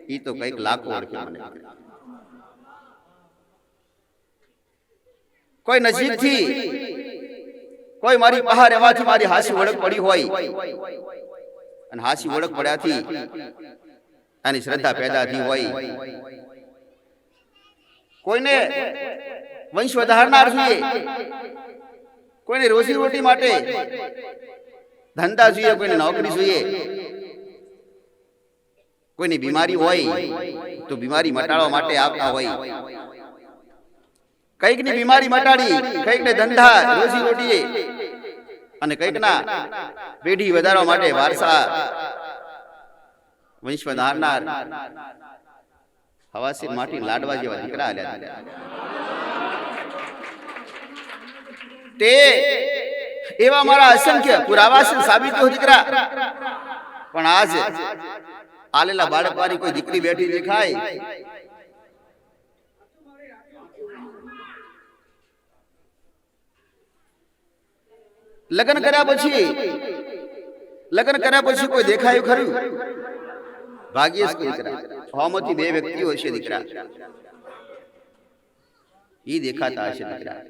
ઈ તો કઈક લાખો ઓળખે મને. કોઈ નજીકથી કોઈ મારી બહાર રહેવાથી મારી હાસી ઓળખ પડી હોય અને હાસી ઓળખ પડ્યાથી આની શ્રદ્ધા પેદા થઈ હોય. કોઈને વંશ વધારનાર જોઈએ, કોઈને રોજી રોટી માટે ધંધા જોઈએ, કોઈને નોકરી જોઈએ, કોઈની બીમારી હોય તો બીમારી મટાડવા માટે આવતા હોય. કઈકની બીમારી મટાડી, કઈકને ધંધા રોજી રોટીએ અને કઈકના પેઢી વધારવા માટે વારસા વંશ વધારનાર હવાસી માટી લાડવા જેવા દીકરા આલ્યા. તે એવા મારા અસંખ્ય પુરાવા છે, સાબિતો દીકરા. પણ આજ આલેલા બાળક વાળી કોઈ દીકરી બેઠી દેખાય, લગ્ન કર્યા પછી કોઈ દેખાયું ખરું? ભાગ્યે જ દીકરા. 100 માંથી 2 વ્યક્તિઓ હશે દીકરા, ઈ દેખાતા હશે દીકરા.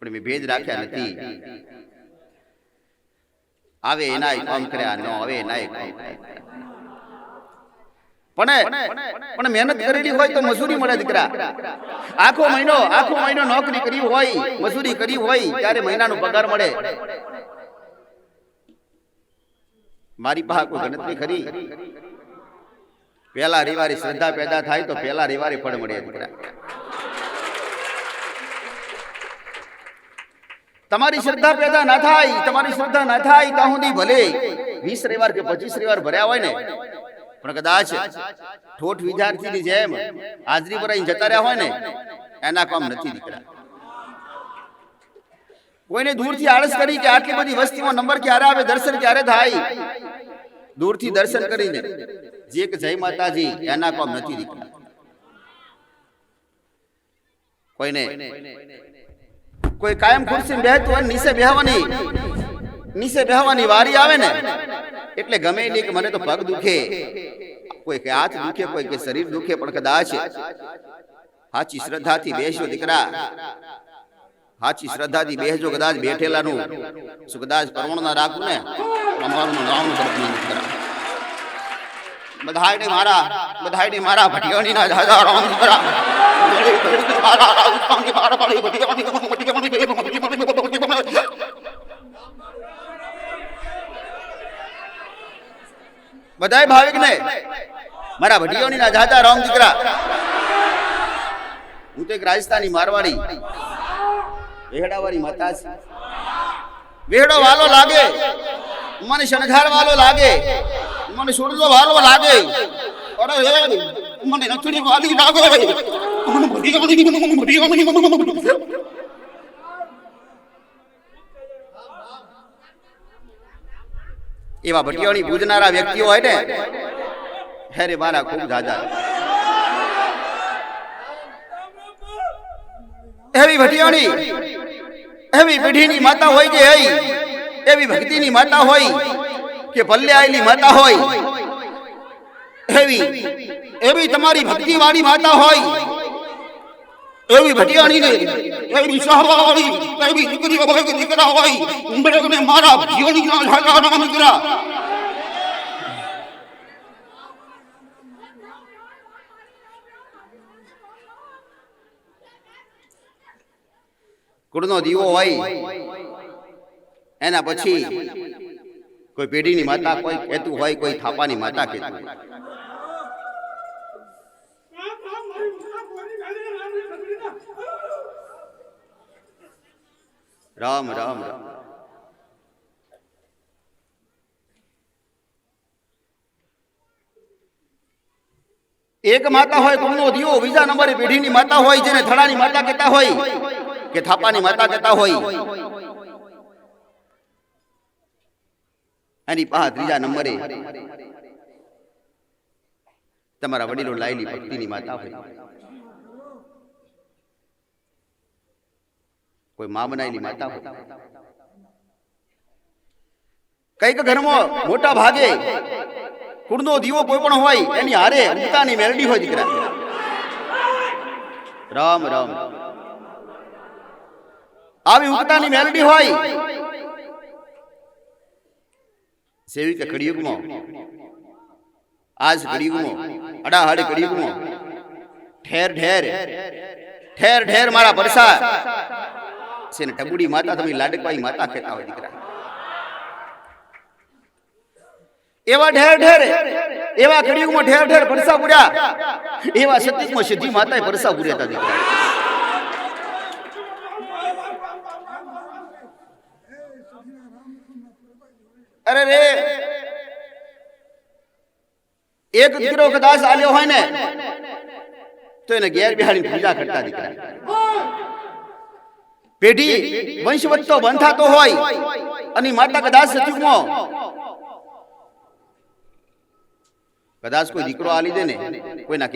પણ મેં ભેદ રાખ્યા નથી. આવે એનાય કામ કર્યા, ન આવે એનાય કામ પણ મહેનત કરેલી હોય તો મજૂરી મળે દીકરા. આખો મહિનો નોકરી કરી હોય, મજૂરી કરી હોય, ત્યારે મહિનાનો પગાર મળે. મારી પાસે કોઈ ગણતરી ખરી? પહેલા રવિવારે શ્રદ્ધા પેદા થાય તો પહેલા રવિવારે ફળ મળે દીકરા. તમારી શ્રદ્ધા પેદા ના થાય, તમારી શ્રદ્ધા ના થાય ત્યાં સુધી ભલે 20 રવિવાર કે 25 રવિવાર ભર્યા હોય ને, પણ કદાચ ઠોઠ વિદ્યાર્થીની જેમ હાજરી પર જતા રહ્યા હોય ને, એના કામ નથી દીકરા. કોઈને દૂરથી આળસ કરી કે આટલી બધી વસ્તીમાં નંબર ક્યારે આવે, દર્શન ક્યારે થાય, દૂરથી દર્શન કરીને જે કે જય માતાજી, એના કામ નથી દીકરા. કોઈ કાયમ ખુરશી બેહતું હોય, નીચે બેહવાની વારી આવે ને એટલે ગમે નહીં કે મને તો પગ દુખે, કોઈ કે હાથ દુખે, કોઈ કે શરીર દુખે, પણ કદાચ સાચી શ્રદ્ધાથી બેસજો દીકરા. સાચી શ્રદ્ધાથી બેસજો. કદાચ બેઠેલાનું શું કદાચ પરવણ ના રાખવું ને, અમારું નામ દીકરા. બધાયને મારા ભટિયાની ના દાદા રામ દીકરા. બધાય ભાવિક ને મારા ભટિયાની ના દાદા રામ દીકરા. હું તો એક રાજસ્થાની મારવાડી વેહડાવાળી માતા છે. વેહડો વાલો લાગે મને, શણગાર વાલો લાગે મને, સુરજો વાલો લાગે, મને નથડી વાલી લાગે. એવા ભટિયાણી પૂજનારા વ્યક્તિઓ હોય ને, હેરે મારા ખૂબ દાદા. એવી ભટિયાણી, એવી પેઢીની માતા હોય કે એવી ભક્તિની માતા હોય કે પલ્લે આયેલી માતા હોય, એવી તમારી ભક્તિ વાળી માતા હોય, એવી ભટિયાણી ને એવી સહવાળી એવી દીકરી હોય કે દીકરા હોય, ઉંબરેને મારા ભટિયાણી ના ઝાલા નામ દીકરા. કુળનો દીવો હોય, એના પછી કોઈ પેઢીની માતા કોઈ કહેતું હોય, કોઈ થાપાની માતા કહેતું હોય. રામ રામ રામ. એક માતા હોય કુળનો દીવો, બીજા નંબરે પેઢીની માતા હોય, જેને થડાની માતા કહેતા હોય કે થાપાની માતા કહેતા હોય, એની પાસે ત્રીજા નંબરે તમારા વડીલો લાયેલી ભક્તિની માતા હોય. કોઈ મા બનાયેલી માતા હોય. કઈક ઘરમાં મોટા ભાગે કુળનો દીવો કોઈ પણ હોય એની હારે ઉગતાની મેલડી હોય દીકરા. રામ રામ. આવી ઉગતાની મેલડી હોય સેવી કે કળિયુગમાં, આજ કળિયુગમાં, અડાહડ કળિયુગમાં ઠેર ઠેર ઠેર ઠેર મારા પરસા છે ને ટબુડી માતા તમે લાડકવાઈ માતા કહેતા હોય દીકરા. એવા ઠેર ઠેર એવા કળિયુગમાં ઠેર ઠેર પરસા પૂર્યા, એવા સતયુગમાં સિદ્ધિ માતાએ પરસા પૂર્યા હતા દીકરા. અરે રે એક દીકરો કદાચ આલ્યો હોય ને તો એને ઘેર બિહાડી પૂજા કરતા દીકરા. પેઢી વંશ વધતો બંધાતો હોય અને માતા કદાચ સતયુગમાં કદાચ કોઈ દીકરો આલી દે ને કોઈના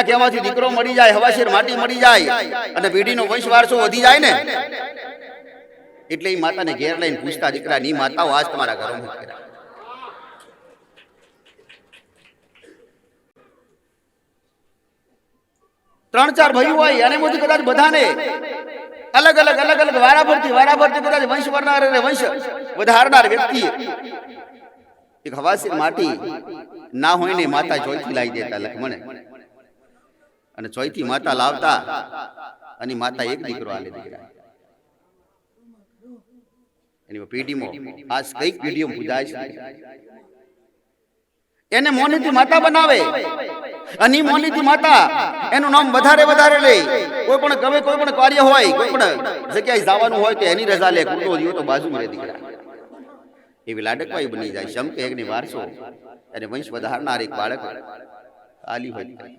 કહેવાથી દીકરો મળી જાય, હવાશેર માટી મળી જાય અને પેઢીનો વંશ વારસો વધી જાય ને એટલે એ માતાને ઘેર લઈને પૂછતા દીકરા ની માતાઓ આજ તમારા ઘરોમાં. ત્રણ ચાર ભાઈઓ હોય અને મોટી કદાચ બધાને અલગ અલગ વારાફરતી કદાચ વંશ વરનાર અને વંશ વધારનાર વ્યક્તિ એક હવાસી માટી ના હોય ને માતા ચોઈથી લાવી દેતા લખમણે, અને ચોઈથી માતા લાવતા અને માતા એક દીકરો આલે દીકરા. એની પેઢીમાં આજ કઈક પેઢીઓ પૂજાય છે. એને મોનીથી માતા બનાવે અને મોનીથી માતા એનું નામ વધારે લે. કોઈ પણ કવે કોઈ પણ કાર્ય હોય, કોઈ પણ જગ્યાએ જવાનું હોય તો એની રજા લે. કુટો જીવો તો બાજુમાં રહે દીકરા. એવી લાડકવાઈ બની જાય. શંખ એકની વારસો અને વંશ વધારનાર એક બાળક આલી હોય દીકરા.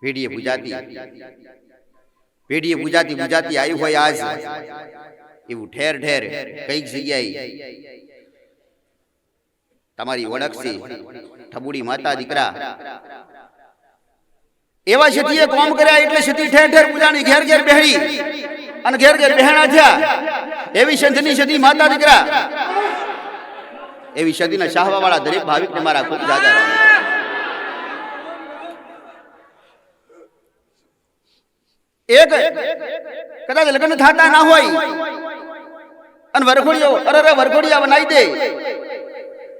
પેઢીએ પૂજાતી આવ્યું હોય આજ એવું ઠેર ઠેર કઈક જગ્યાએ તમારી ઓળખ છે ઠબુડી માતા દીકરા. એવા સતીએ કોમ કર્યા એટલે સતી ઠેર ઠેર પૂજાની ઘેર ઘેર બેહડી અને ઘેર ઘેર બેહણા થયા. એવી સંતની સતી માતા દીકરા. એવી સતીના શાહવા વાળા દરેક ભાવિકને મારા ખૂબ જાજા રામ. એક કદાચ લગ્ન થતા ના હોય અને વરઘોડિયા બનાવી દે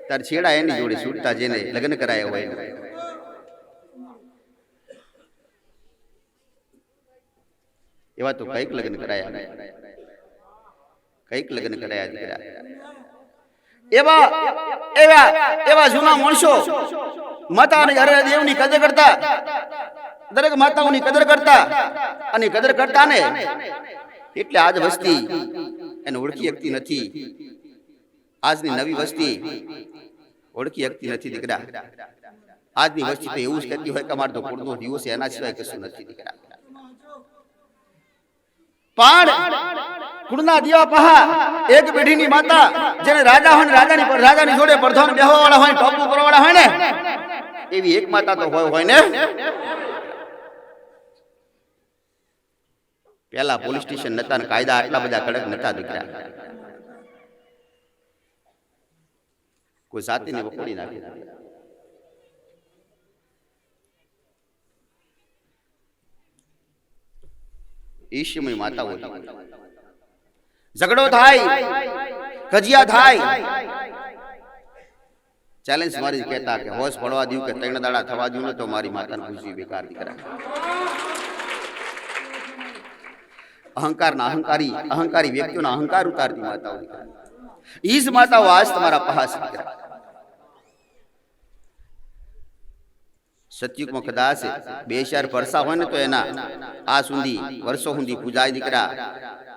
તાર છેડા એની જોડે છૂટતા જેને લગ્ન કરાયા હોય. એવા તો કઈક લગ્ન કરાયા. એવા જૂના માણસો માતા અને દેવની કદર કરતા, દરેક માતાઓની કદર કરતા અને કદર કરતા ને એટલે આજ વસ્તી એને ઓળખી શકતી નથી. આજની નવી વસ્તી ઓળખી શકતી નથી દીકરા. આજની વસ્તી તો એવું જ કહેતી હોય કે અમારે તો કુળનો દીવો છે, એના સિવાય કશું નથી દીકરા. પણ કુળના દીવા પહા એક પેઢીની માતા જેને રાજા હોય ને રાજાની જોડે પ્રધાન બેહવા વાળા હોય, ટોપલું કરવા વાળા હોય ને એવી એક માતા તો હોય ને. પેલા પોલીસ સ્ટેશન નતા ને કાયદા આટલા બધા કડક નતા દીકરા. કોઈ સાતીને વખોડી નાખે. ઈશ્વમય માતાઓ ઝઘડો થાય, કજિયા થાય, ચેલેન્જ મારી કહેતા કે હોશ પડવા દઉં કે 3 દાડા થવા દઉં ને તો મારી માતાને ખુશી બેકાર દીકરા. અહંકારી વ્યક્તિઓના અહંકાર ઉતારતી માતાઓ દીકરા. ઈ જ માતાઓ આજ તમારા પહાસ દીકરા. સતયુગમાં કદાચ 2000 પરસા હોય ને તો એના આ સુધી વર્ષો સુધી પૂજાય દીકરા.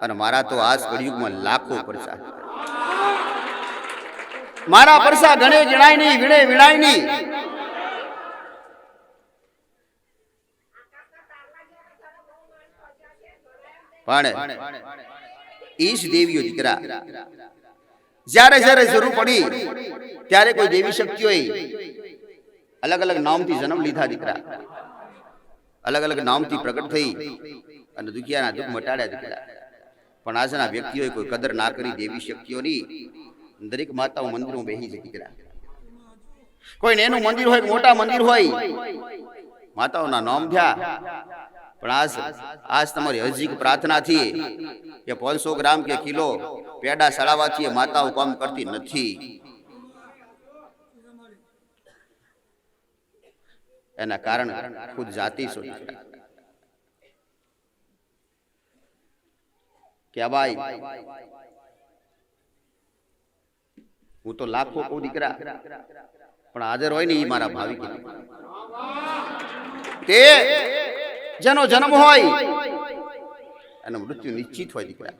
અને મારા તો આજ કળિયુગમાં લાખો પરસા. મારા પરસા ગણે ગણાય નહીં, વીણે વીણાય નહીં. પણ ઈશ દેવીઓ દીકરા જ્યારે જરૂર પડી ત્યારે કોઈ દેવી શક્તિઓએ અલગ અલગ નામથી જન્મ લીધા દીકરા. અલગ અલગ નામથી પ્રગટ થઈ અને દુખિયાના દુઃખ મટાડ્યા દીકરા. પણ આજના વ્યક્તિઓએ કોઈ કદર ના કરી દેવી શક્તિઓની. દરેક માતાઓ મંદિરમાં બેસી છે દીકરા. કોઈ એનું મંદિર હોય, મોટા મંદિર હોય, માતાઓના નામ થયા. પણ આજ તમારી હજી પ્રાર્થનાથી કે 500 ગ્રામ કે કિલો પેડા સળાવવાથી માતાઓ કામ કરતી નથી. એના કારણ ખુદ જાતિ છો દીકરા. કે ભાઈ હું તો લાખો કહું દીકરા, પણ હાજર હોય ને એ મારા ભાવિક. તે જેનો જન્મ હોય એનું મૃત્યુ નિશ્ચિત હોય દીકરા.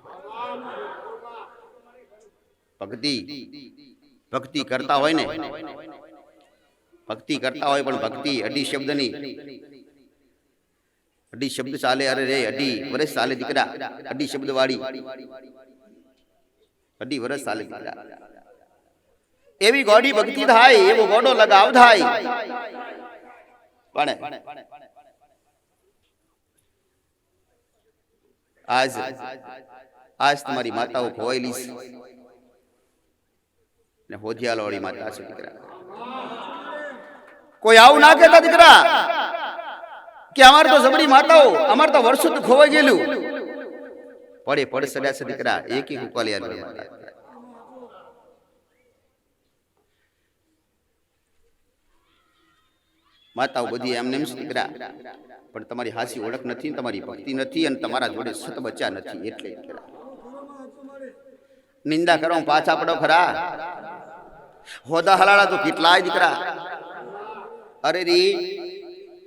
ભક્તિ કરતા હોય ને, ભક્તિ કરતા હોય, પણ ભક્તિ અઢી શબ્દની, અઢી શબ્દ ચાલે. અરે રે અઢી વર્ષ ચાલે દીકરા. અઢી શબ્દ વાળી અઢી વર્ષ ચાલે દીકરા. એવી ગોડી ભક્તિ થાય, એવો ગોડો લગાવ થાય. પણ આજ તમારી માતાઓ ખોવાયેલી છે ને હોધિયાલ વાળી માતા છે દીકરા. કોઈ આવું ના કહેતા દીકરા કે અમાર તો જબરી માતાઓ, અમાર તો વર્ષો તો ખોવાઈ ગયેલું. પડે સડ્યા છે દીકરા. એક ઉપાલિયા માતાઓ બધી એમને એમ છે દીકરા. પણ તમારી હાસી ઓળખ નથી, તમારી ભક્તિ નથી, અને તમારા જોડે સત બચ્ચા નથી. એટલે દીકરા નિંદા કરો, પાછા પડો ખરા. હોદા હલાડા તો કેટલાય દીકરા. અરે રી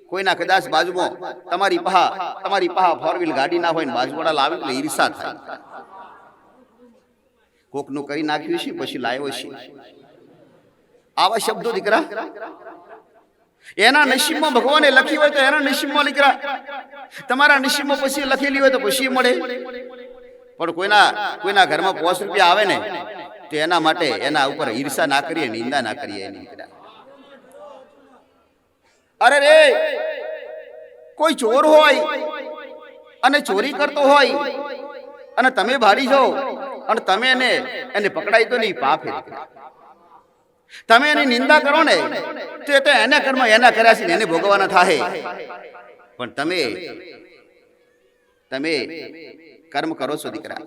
કોઈના કદાચ બાજુમાં તમારી પહા 4 વ્હીલ ગાડી ના હોય ને બાજુવાળા લાવે એટલે ઈર્ષા થાય. કોકનું કરી નાખ્યું છે પછી લાવ્યો છે. આવા શબ્દો દીકરા એના નસીબમાં ભગવાને લખી હોય તો એના નસીબમાં દીકરા, તમારા નસીબમાં પછી લખેલી હોય તો પછી મળે. પણ કોઈના ઘરમાં 5 રૂપિયા આવે ને તો એના માટે એના ઉપર ઈર્ષા ના કરીએ, નિંદા ના કરીએ એની દીકરા. અરે રે કોઈ ચોર હોય અને ચોરી કરતો હોય અને તમે ભાડી જાઓ અને તમે એને પકડાઈ તો નહીં, પાપ છે. તમે એની નિંદા કરો ને તો એના કર્મ એના કર્યા છે એને ભોગવવાના થાય. પણ તમે કર્મ કરો છો દીકરા.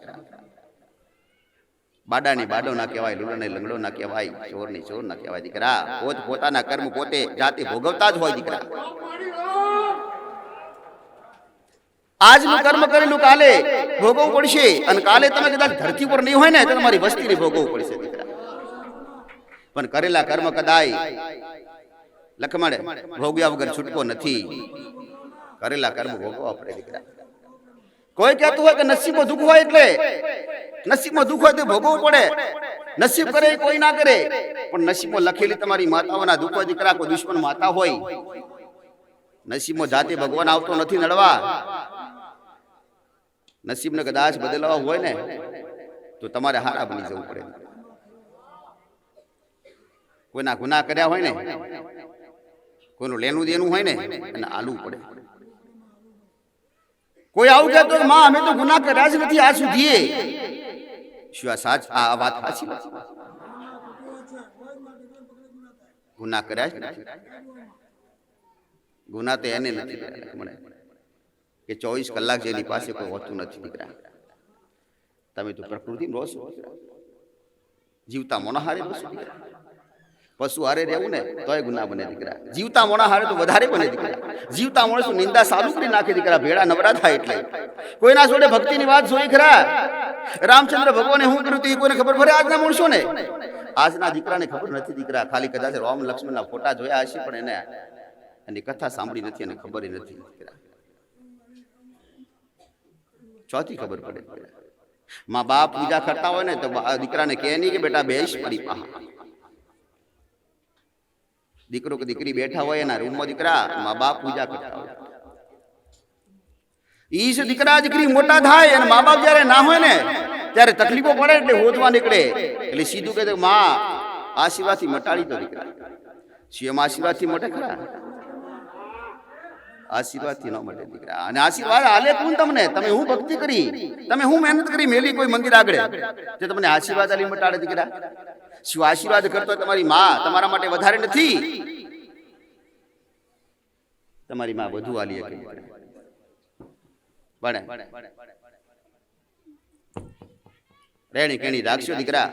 બાડાને બાડો ના કહેવાય, લુગડાને લંગડો ના કહેવાય, ચોરને ચોર ના કહેવાય દીકરા. પોતાના કર્મ પોતે જાતે ભોગવતા જ હોય દીકરા. આજનું કર્મ કરેલું કાલે ભોગવવું પડશે, અને કાલે તમે કદાચ ધરતી પર નહીં હોય ને તો તમારી વસ્તીને ભોગવવું પડશે દીકરા. પણ કરેલા કર્મ કદાય લખમણ ભોગવ્યા વગર છૂટકો નથી. કરેલા કર્મ ભોગવવા પડે દીકરા. કોઈ કહેતું હોય કે નસીબમાં દુઃખ હોય એટલે નસીબમાં દુઃખ હોય તો ભોગવવું પડે. નસીબ કરે કોઈ ના કરે, પણ નસીબમાં લખેલી તમારી માતાઓના દુઃખ હોય દીકરા. કોઈ દુશ્મન માતા હોય, નસીબમાં જાતે ભગવાન આવતો નથી નડવા. નસીબને કદાચ બદલવા હોય ને તો તમારે હારા બની જવું પડે. કોઈના ગુનાહ કર્યા હોય ને, કોઈનું લેનું દેનું હોય ને અને આલવું પડે. કોઈ આવું કહેતો માં અમે તો ગુનાહ કર્યા જ નથી આ સુધી. શું આ વાત સાચી? ગુનાહ કર્યા જ નથી. ગુનાહ તો એને નથી મળે કે 24 કલાક જેની પાસે કોઈ હોતું નથી દીકરા. તમે તો પ્રકૃતિમાં રહો છો, જીવતા મોણા હારે બસો દીકરા. પશુ હારે રહેવું ને તોય ગુનાહ બને દીકરા. જીવતા મોણા હારે તો વધારે બને દીકરા. જીવતા માણસો નિંદા સારું કરી નાખે દીકરા. ભેડા નવરા થાય એટલે. કોઈના જોડે ભક્તિની વાત જોઈ ખરા? રામચંદ્ર ભગવાને શું કર્યું હતું કોઈને ખબર પડે? આજના માણસો ને, આજના દીકરાને ખબર નથી દીકરા. ખાલી કદાચ રામ લક્ષ્મણના ફોટા જોયા હશે, પણ એની કથા સાંભળી નથી અને ખબર નથી દીકરા. ચોથી ખબર પડે દીકરા. માં બાપ પૂજા કરતા હોય ને તો દીકરાને કહે નહીં કે બેટા બેસ મારી પાસે. દીકરો કે દીકરી બેઠા હોય એના રૂમમાં દીકરા, મા બાપ પૂજા કરતા હોય. ઈ જ દીકરા દીકરી મોટા થાય અને મા બાપ જયારે ના હોય ને ત્યારે તકલીફો પડે એટલે હોદવા નીકળે. એટલે સીધું કહે માં આશીર્વાદથી મટાડી દો દીકરા. શિવમ આશીર્વાદથી મટે ખરા? આશીર્વાદથી ન મળે દીકરા. અને આશીર્વાદ આલે કોણ તમને? તમે હું ભક્તિ કરી, તમે હું મહેનત કરી મેલી કોઈ મંદિર આગળ જે તમને આશીર્વાદ આલી મટાડે દીકરા? શું આશીર્વાદ કરતો તમારી માં તમારા માટે વધારે નથી? તમારી માં બધું આલી શકે બને રેણી કેણી રાખશો દીકરા.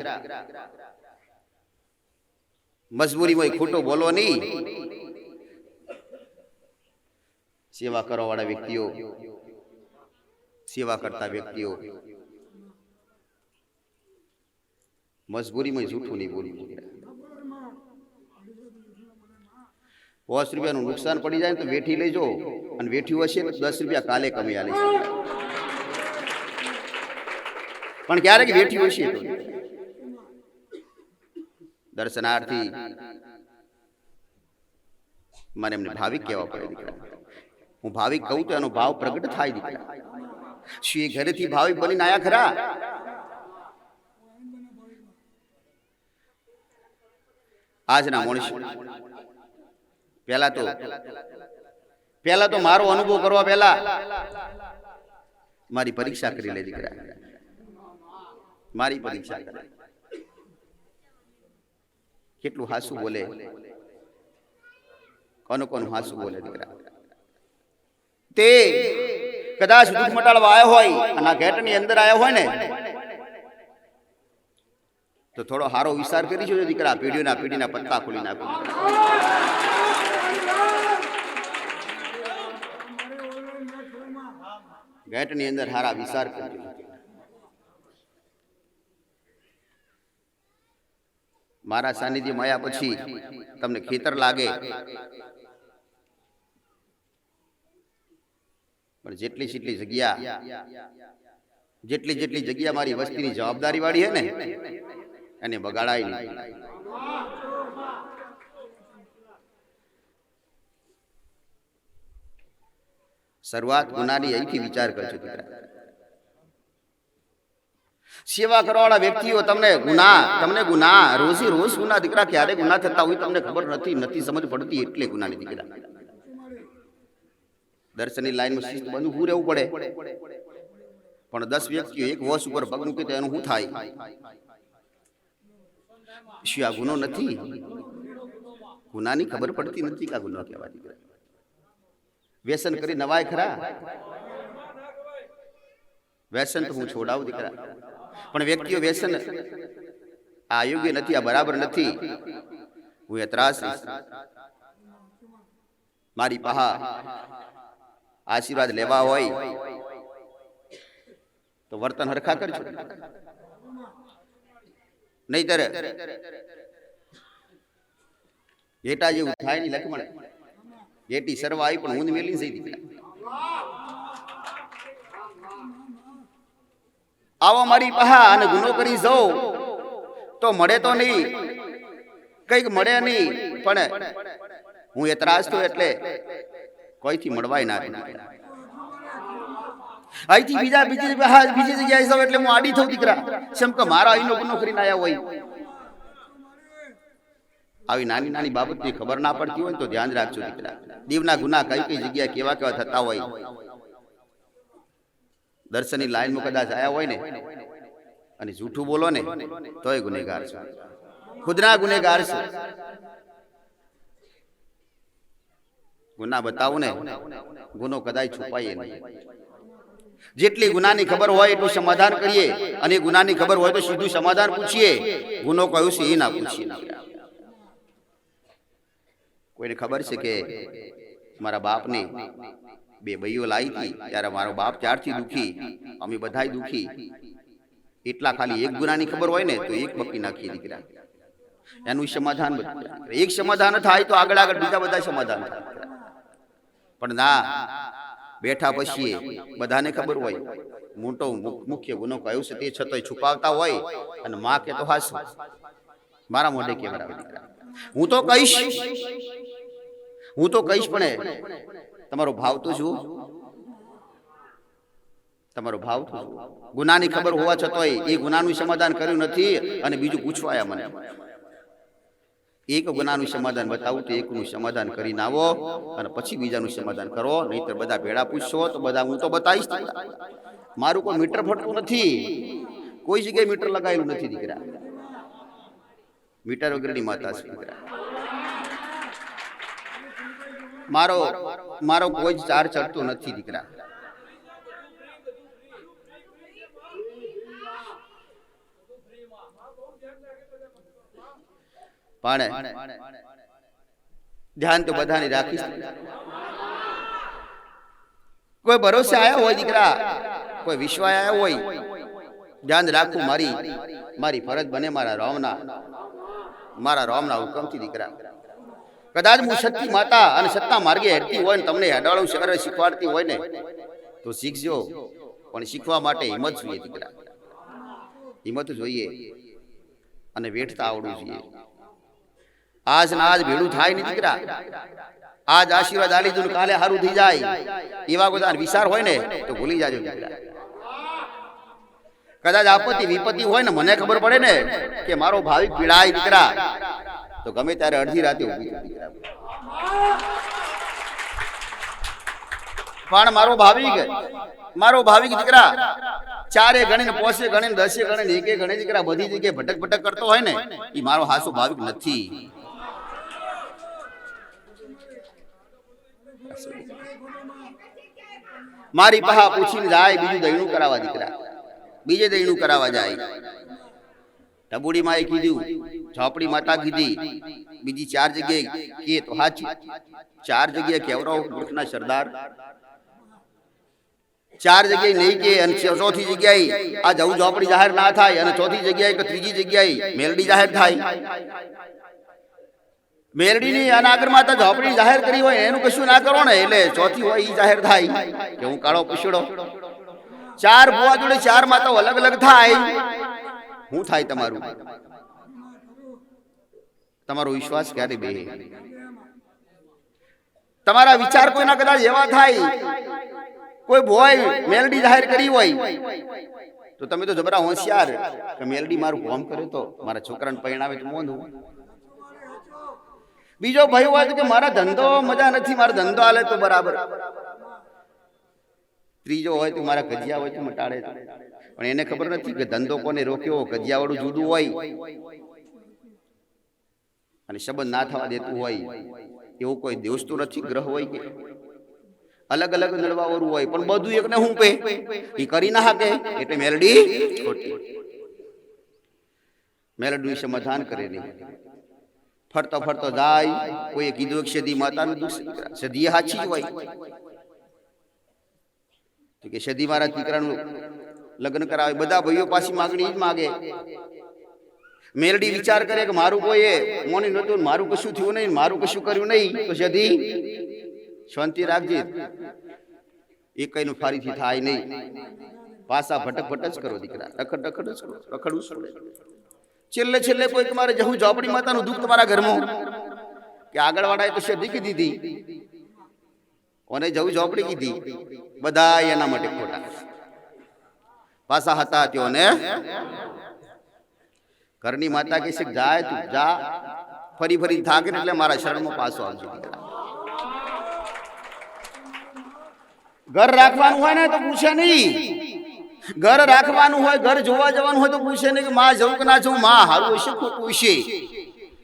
મજબૂરીમાં ખોટો બોલો નહીં. સેવા કરવા વાળા વ્યક્તિઓ, સેવા કરતા વ્યક્તિઓ મજબૂરીમાં જૂઠું નહીં બોલવું. 50 રૂપિયાનું નુકસાન પડી જાય તો વેઠી લેજો, અને વેઠ્યું હશે તો 10 રૂપિયા કાલે કમી આલે. પણ ક્યારેક વેઠ્યું હશે તો દર્શનાર્થી મારે એમને ભાવિક કહેવા પડે દીકરા. હું ભાવિક કહું તો એનો ભાવ પ્રગટ થાય દીકરા. શું એ ઘરેથી ભાવિક બનીને આયા ખરા? આજના માણસ પહેલા તો મારો અનુભવ કરવા પહેલા મારી પરીક્ષા કરી લે દીકરા. મારી પરીક્ષા કરે કેટલું હાસું બોલે, કોનું હાસું બોલે દીકરા. તે કદાચ દુઃખ મટાડવા આવ્યો હોય અને આ ઘેટની અંદર આવ્યો હોય ને તો થોડો સારો વિચાર કરી જોજો દીકરા. પેઢીના પત્તા ખોલી નાખો. ઘેટની અંદર સારા વિચાર કરજો. મારા સાનિધ્યમાં આવ્યા પછી તમને ખેતર લાગે, પણ જેટલી જગ્યા મારી વસ્તીની જવાબદારી વાળી હે ને એને બગાડાય નહીં. શરૂઆત ગુનાની અહીંથી વિચાર કરજો દીકરા. સેવા કરવાવાળા વ્યક્તિઓ તમને ગુના રોજ ગુના દીકરા. ક્યારે ગુના થતા હોય તમને ખબર નથી સમજ પડતી, એટલે ગુનાની દીકરા. દર્શનની લાઈનમાં શિસ્ત બંધ ઊભું રહેવું પડે, પણ 10 વ્યક્તિઓ એક વોશ ઉપર પગ મૂકે તો એનું શું થાય? શું આ ગુનો નથી? ગુનાની ખબર પડતી નથી કે આ ગુનો કહેવાય દીકરા. વ્યસન કરી નવાય ખરા? વ્યસન તો હું છોડાવું દીકરા, પણ વ્યક્તિઓ વ્યસન આ યોગ્ય નથી, આ બરાબર નથી. હું એતરાસ મારી પાહા આશીર્વાદ લેવા હોય તો વર્તન હરખા કરજો, નહીતર ઘેટા જેવું થાય નહીં. લખમણ ઘેટી સરવા આવી પણ ઊંધ મેલી જઈ દીકરા. આવો મારી પાહા અને ગુનો કરી જાઉં તો મળે તો નહીં, કઈક મળે નહીં, પણ હું એતરાજ તો એટલે કોઈથી મળવાય ના. અહીંથી બીજી જગ્યાએ જાઉં એટલે હું આડી થઉં દીકરા. કેમ કે મારા અહીંનો ગુનો કરીને આવ્યા હોય. આવી નાની બાબતની ખબર ના પડતી હોય તો ધ્યાન રાખજો દીકરા. દીવના ગુના કઈ જગ્યાએ કેવા થતા હોય. દર્શનની લાઈનમાં કદાચ આયા હોય ને અને જૂઠું બોલો ને તોય ગુનેગાર છે, ખુદના ગુનેગાર છે. ગુના બતાવું ને ગુનો કદાચ છુપાઈએ નહીં. જેટલી ગુનાની ખબર હોય એટલું સમાધાન કરીએ, અને ગુનાની ખબર હોય તો સીધું સમાધાન પૂછીએ. ગુનો કયું છે એ ના પૂછીએ. કોઈને ખબર છે કે મારા બાપને 2 બઈઓ લાવી હતી ત્યારે મારો બાપ ત્યારથી દુખી, અમે બધાય દુખી. એટલા ખાલી એક ગુનાની ખબર હોય ને તો એક બકી નાખીએ દીકરા. એનું સમાધાન એક સમાધાન થાય તો આગળ બીજા બધા સમાધાન થાય. પણ ના, બેઠા પછી બધાને ખબર હોય મોટો મુખ્ય ગુનો કયો છે તે છતાંય છુપાવતા હોય, અને માં કે તો હાસ મારા મોઢે કેવડાવે દીકરા. હું તો કહીશ પણ તમારો ભાવ તો જુઓ. તમારો ભાવ તો ગુનાની ખબર હોવા છતાંય એ ગુનાનું સમાધાન કર્યું નથી અને બીજું પૂછવાયા મને એક ગુનાનું સમાધાન બતાવું તો એકનું સમાધાન કરીને આવો અને પછી બીજાનું સમાધાન કરો, નહીતર બધા ભેળા પૂછશો તો બધા હું તો બતાવીશ. મારું કોઈ મીટર ફટતું નથી, કોઈ જગ્યાએ મીટર લગાવેલું નથી દીકરા. મીટર વગરની માતા છે દીકરા. મારો કોઈ જ ચાર ચડતો નથી દીકરા. પણ ધ્યાન તો બધાની રાખીશ. કોઈ ભરોસે આવ્યા હોય દીકરા, કોઈ વિશ્વાસ આવ્યો હોય, ધ્યાન રાખવું મારી ફરજ બને મારા રામના હુકમથી દીકરા. કદાચ હું સત્ય માતા અને સત્તા માર્ગે હેડતી હોય ને તમને હેડાળું શીખવાડતી હોય ને તો શીખજો, પણ શીખવા માટે હિંમત જોઈએ દીકરા. હિંમત જોઈએ અને વેઠતા આવડવું જોઈએ. આજ ના આજ ભેળું થાય ને દીકરા. આજ આશીર્વાદ આલી દઉં કાલે સારું થઈ જાય એવા બધા વિચાર હોય ને તો ભૂલી જાજો દીકરા. કદાચ આપત્તિ વિપત્તિ હોય ને મને ખબર પડે ને કે મારો ભાવિક પીડાય દીકરા તો ગમે ત્યારે અડધી રાતે ઊભી થાય દીકરા. પણ મારો ભાવિક દીકરા ચારે ગણીને પોસે ગણીને દસે ગણીને એકે ગણે દીકરા બધી જગ્યાએ ભટક કરતો હોય ને એ મારો હાસો ભાવિક નથી. મારી પહા પૂછીને જાય બીજું દહીણું કરાવવા દીકરા, બીજે દહીણું કરાવવા જાય. ટબુડી માએ કીધું, ઝોપડી માતા કીધી, બીજી ચાર જગ્યાએ કે તો હાચી. ચાર જગ્યાએ કેવરાવ મૂર્ખના સરદાર, ચાર જગ્યાએ નહીં કે અને ચોથી જગ્યાએ આ જવું ઝોપડી જાહેર ના થાય અને ચોથી જગ્યાએ કે ત્રીજી જગ્યાએ મેલડી જાહેર થાય. મેલડીની અનાગર માતા ઝોપડી જાહેર કરી હોય એનું કશું ના કરો ને એટલે ચોથી હોય એ જાહેર થાય કે હું કાળો પૂછડો. ચાર ભુવા જોડે ચાર માતાઓ અલગ અલગ થાય, શું થાય તમારું? તમારો વિશ્વાસ ક્યારે બે? તમારા વિચાર કોઈના કદાચ એવા થાય, કોઈ ભોય મેલડી જાહેર કરી હોય તો તમે તો જબરા હોશિયાર કે મેલડી મારું કામ કરે તો મારા છોકરાને પરિણામે તો મોંધું. બીજો ભાઈ હોય કે મારા ધંધો મજા નથી, મારો ધંધો હાલે તો બરાબર. ત્રીજો હોય તો મારા ગજિયા હોય તો મટાડે. પણ એને ખબર નથી કે ધંધો કોને રોક્યો, ગજિયા વાળું જુદું હોય અને સંબંધ ના થવા દેતું હોય એવું કોઈ દોસ્તું નથી. ગ્રહ હોય કે અલગ અલગ નડવા વાળું હોય પણ બધું એકને હું પે એ કરી ના શકે એટલે મેલડી ખોટી. મેલડી સમાધાન કરે નહીં. ફરતો જાય, કોઈ કીધું કે સદી માતાનું દુઃખ, સદી હાચી હોય કે સદી મારા દીકરાનું લગ્ન કરાવે. બધા ભાઈઓ પાછી માગણી જ માગે. મેલડી વિચાર કરે કે મારું કોઈ મોની નતું, મારું કશું થયું નહીં, મારું કશું કર્યું નહીં તો સદી શાંતિ રાખજે, એ કઈનું ફરીથી થાય નહીં. પાછા ભટક જ કરો દીકરા, રખડ જ કરો, રખડવું છોડે. છેલ્લે કોઈ તમારે જવું ઝોપડી માતાનું દુઃખ તમારા ઘરમાં કે આગળવાળાએ તો સદી દીધી અને જવું ઝોપડી કીધી, બધા એના માટે ખોટા પાછા હતા. ત્યોને ઘરની માતા કહે છે જાય તું જા, ફરી થાકે એટલે મારા શરણમાં પાછો આવજો. ઘર રાખવાનું હોય ને તો પૂછે નહીં, ઘર રાખવાનું હોય, ઘર જોવા જવાનું હોય તો પૂછે નહીં કે માં જવું કે ના જવું, માં હારું હશે ખોટું હશે.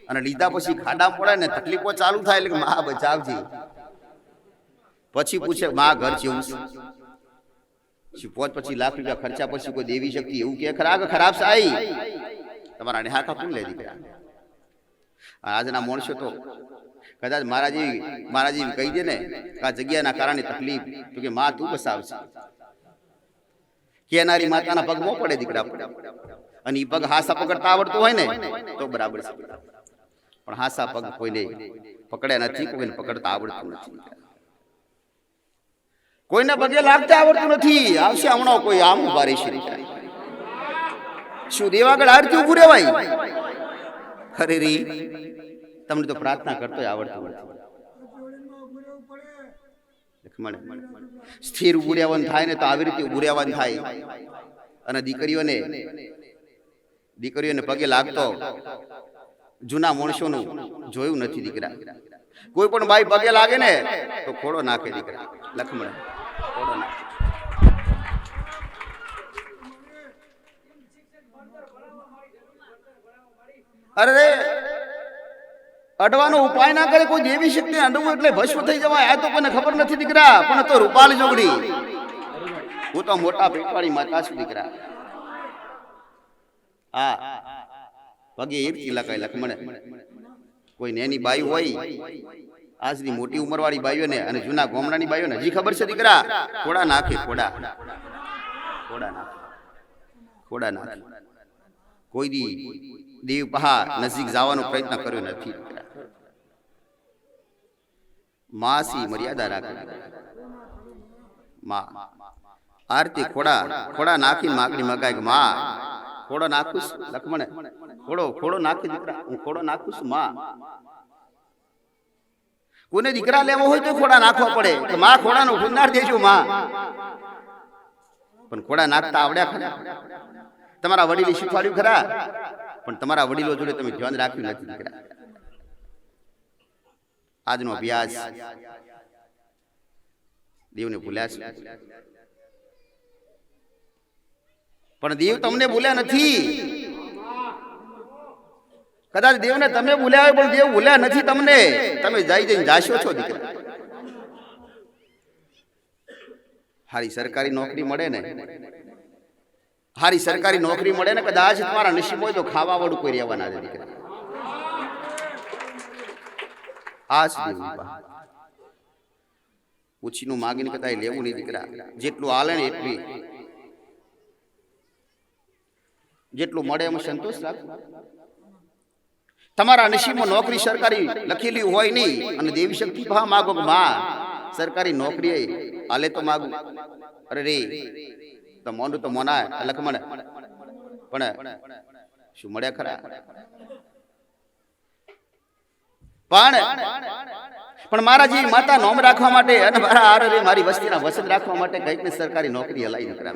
અને લીધા પછી ખાડા પડે ને તકલીફો ચાલુ થાય એટલે માં બચાવજી. પછી પૂછે માં ઘર જેવું છે, પછી લાખ રૂપિયા ખર્ચા પછી કોઈ દેવી શક્તિ એવું કે ખરાબ સાઈ તમારા હાથા કોણ લે દીકરા? આજના માણસો તો કદાચ મારા જેવી કહી દે ને આ જગ્યાના કારણે તકલીફ તો કે માં તું બસાવશે. કેનારી માતાના પગમાં પડે દીકરા પડે, અને એ પગ હાસા પકડતા આવડતું હોય ને તો બરાબર છે. પણ હાસા પગ કોઈને પકડ્યા નથી, કોઈને પકડતા આવડતું નથી, કોઈને પગે લાગતા આવડતું નથી. આવશે હમણાં કોઈ આમ ઉભા રહેશે. શું દેવાગળ આરતી ઉભું રહેવાય? ખરે રી તમને તો પ્રાર્થના કરતોય આવડતું નથી. સ્થિર ઉભું રહેવાનું થાય ને તો આવી રીતે ઉભું રહેવાનું થાય. અને દીકરીઓને પગે લાગતો જૂના માણસોનું જોયું નથી દીકરા. કોઈ પણ બાઈ પગે લાગે ને તો ખોડો નાખે દીકરા. લખમણ ખોડો નાખે. અરે અડવાનો ઉપાય ના કરે કોઈ દેવી શક્તિ અડવું એટલે ભસ્મ થઈ જવાય આ તો કોઈને ખબર નથી દીકરા. પણ તો રૂપાલી જોગડી હું તો મોટા પેટવાળી માતા છું દીકરા. હા પગે એરથી લખાય લખમણે. કોઈ નેની બાઈ હોય આજની મોટી ઉંમરવાળી બાઈઓને અને જૂના ગામડાની બાઈઓને હજી ખબર છે દીકરા ખોડા નાખે. ખોડા ખોડા નાખે ખોડા નાખે. કોઈ દી દેવ પહા નજીક જવાનો પ્રયત્ન કર્યો નથી દીકરા. માસી મર્યાદા રાખે. માં આરતી ખોડા ખોડા નાખીને માગણી મગાય કે માં ખોડો નાખું છું લખમણે. ખોડો ખોડો નાખી દીકરા હું ખોડો નાખું છું માં. કોને દીકરા લેવો હોય તો ખોડા નાખવા પડે કે માં ખોડાનો ગુંદાર દેજો માં. પણ ખોડા નાખતા આવડ્યા ખરા? તમારા વડીલે શીખવાડ્યું ખરા? પણ તમારા વડીલો જોડે તમે ધ્યાન રાખ્યું નથી દીકરા. આજનો અભ્યાસ દેવને ભૂલ્યા છે પણ દેવ તમને ભૂલ્યા નથી. કદાચ દેવને તમે ભૂલ્યા હોય પણ દેવ ભૂલ્યા નથી તમને. તમે જઈને જાશો છો દીકરા. હારી સરકારી નોકરી મળે ને હારી સરકારી નોકરી મળે ને કદાચ તમારા નસીબ હોય તો ખાવા વાળું કોઈ રહેવાના છે દીકરા. આ પૂછીનું માગીને કદાચ લેવું નહીં દીકરા. જેટલું હાલે ને એટલું જેટલું મળે એમાં સંતોષ રાખો. તમારા નસીબમાં નોકરી સરકારી લખેલી હોય નહીં અને દેવી શક્તિ ભા માગો કે માં સરકારી નોકરી હાલે તો માગું. અરે રે તો મોંડું તો મોના લખમણ પણ શું મળ્યા ખરા? પણ મારા જેવી માતા નોમ રાખવા માટે અને મારા આરે મારી વસ્તીના વસત રાખવા માટે કઈક ને સરકારી નોકરી હલાવી દીકરા.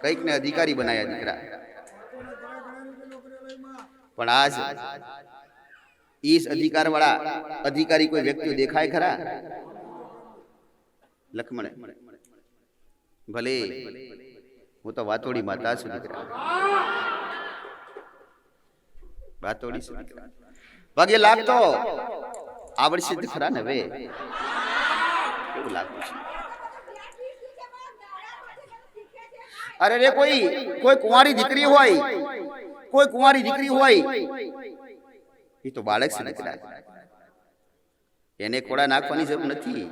કઈક ને અધિકારી બનાયા દીકરા. પણ આજ ઈસ અધિકાર વાળા અધિકારી કોઈ વ્યક્તિઓ દેખાય ખરા લખમણે? ભલે હું તો વાતોડી માતા છું દીકરા. વાતોડી છું દીકરા. પગે લાગતો આવડશે જ ખરા ને હવે કેવું લાગતું છે? અરે રે કોઈ કુંવારી દીકરી હોય કોઈ કુંવારી દીકરી હોય એ તો બાળક છે દીકરા. એને ખોડા નાખવાની જરૂર નથી.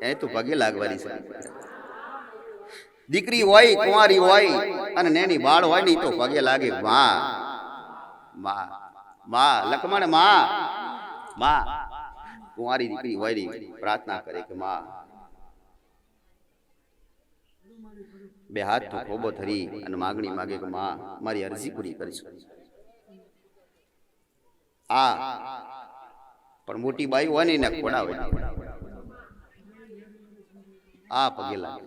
એને તો પગે લાગવાની છે. દીકરી હોય કુંવારી હોય અને નેની બાળ હોય ને એ તો પગે લાગે. માં માં માં લખમણ માં માં કુંવારી દીકરી હોય પ્રાર્થના કરે કે માં બે હાથ તો ખોબો ધરી અને માગણી માગે કે માં મારી અરજી પૂરી કરીશું. આ પણ મોટી બાઈ હોય ને એને ખોડા હોય આ પગે લાગે.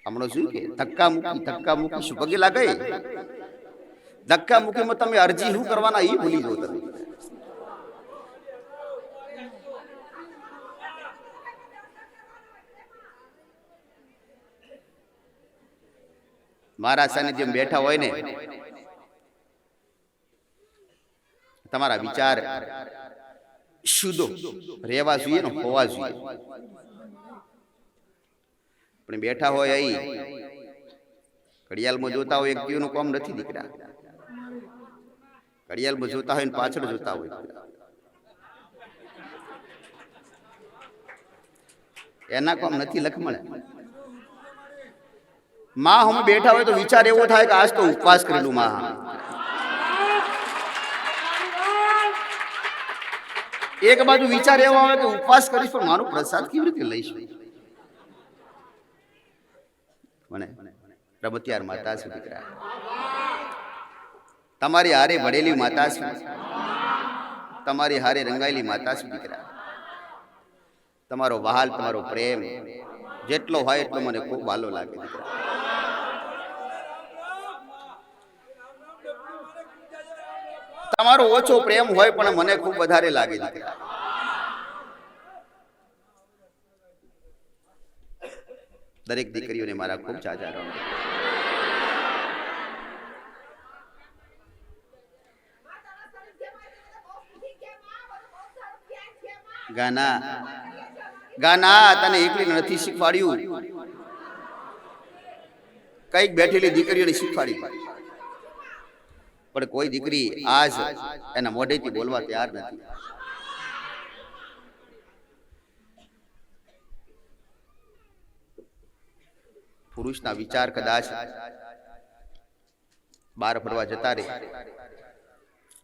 હમણાં શું કે ધક્કા મૂકી શું પગે લાગે? ધક્કા મૂકીમાં તમે અરજી શું કરવાના એ ભૂલી જાઓ તમે. મારા સાનિધ્યમાં બેઠા હોય ને તમારા વિચાર શુદ્ધ રહેવા જોઈએ ને હોવા જોઈએ. પણ બેઠા હોય અહીં ઘડિયાળમાં જોતા હોય વ્યક્તિઓનું કામ નથી દીકરા. ઘડિયાળમાં જોતા હોય ને પાછળ જોતા હોય એના કામ નથી લખમણ. માં હમ બેઠા હોય તો વિચાર એવો થાય કે આજ તો ઉપવાસ કરેલું માં. એક બાજુ વિચાર એવો આવે કે ઉપવાસ કરીશ પણ મારું પ્રસાદ કેવી રીતે લઈશ? મને રમતિયાર માતા છે દીકરા. તમારી હારે ભળેલી માતા છે. તમારી હારે રંગાયેલી માતા છે દીકરા. તમારો વહાલ તમારો પ્રેમ જેટલો હોય એટલો મને ખૂબ વાલો લાગે દીકરા. તમારો ઓછો પ્રેમ હોય પણ મને ખૂબ વધારે લાગે દીકરા. દરેક દીકરીઓને મારા ખૂબ ચાચા રામ. ગાના ગાના તને એકલી નથી શીખવાડ્યું, કઈક બેઠેલી દીકરીઓને શીખવાડી, પણ કોઈ દીકરી આજ એના મોઢેથી બોલવા તૈયાર નથી. પુરુષના વિચાર કદાચ બહાર ફરવા જતા રહે,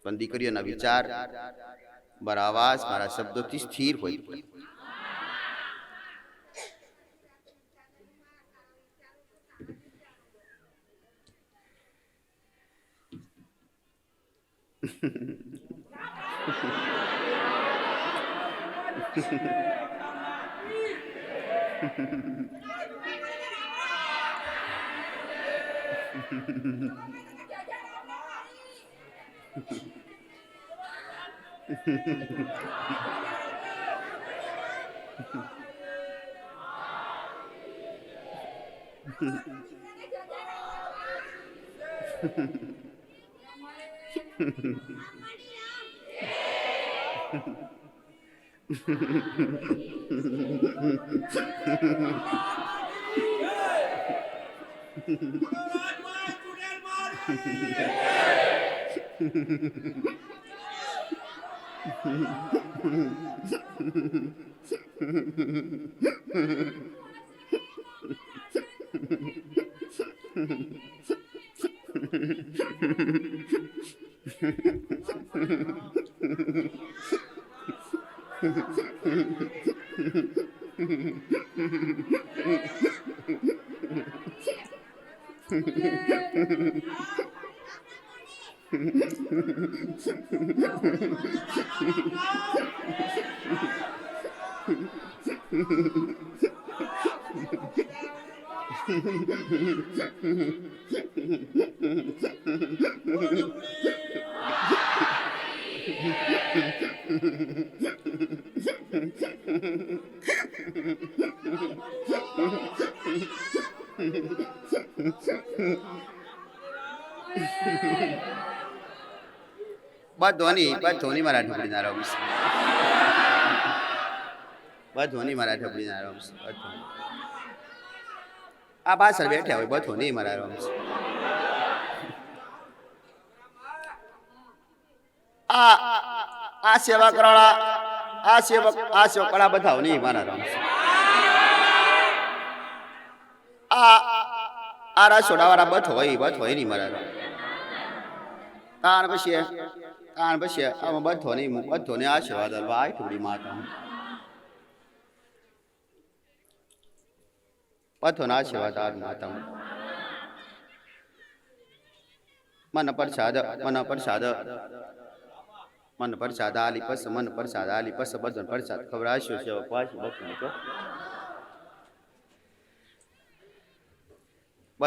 પણ દીકરીઓના વિચાર મારા અવાજ મારા શબ્દોથી સ્થિર હોય. ધોની મારા ઢોળી ના રમશે, ધોની મારા ઢોળી ના રમશે. આ પાછળ બેઠા હોય બધો નહીં મારા રમશે. આ સેવા કરાળા આ સેવક કળા બધા નહીં મારા રમશે. આ રસોડા વાળા બધ હોય નહીં મારા રમ. તાણ પછી આમાં બધોને આશીર્વાદ અલવા આ થોડી માતા બધોના આશીર્વાદ આ માતા. મન પ્રસાદ આલી પસ બધો પ્રસાદ ખવડાવશો છે.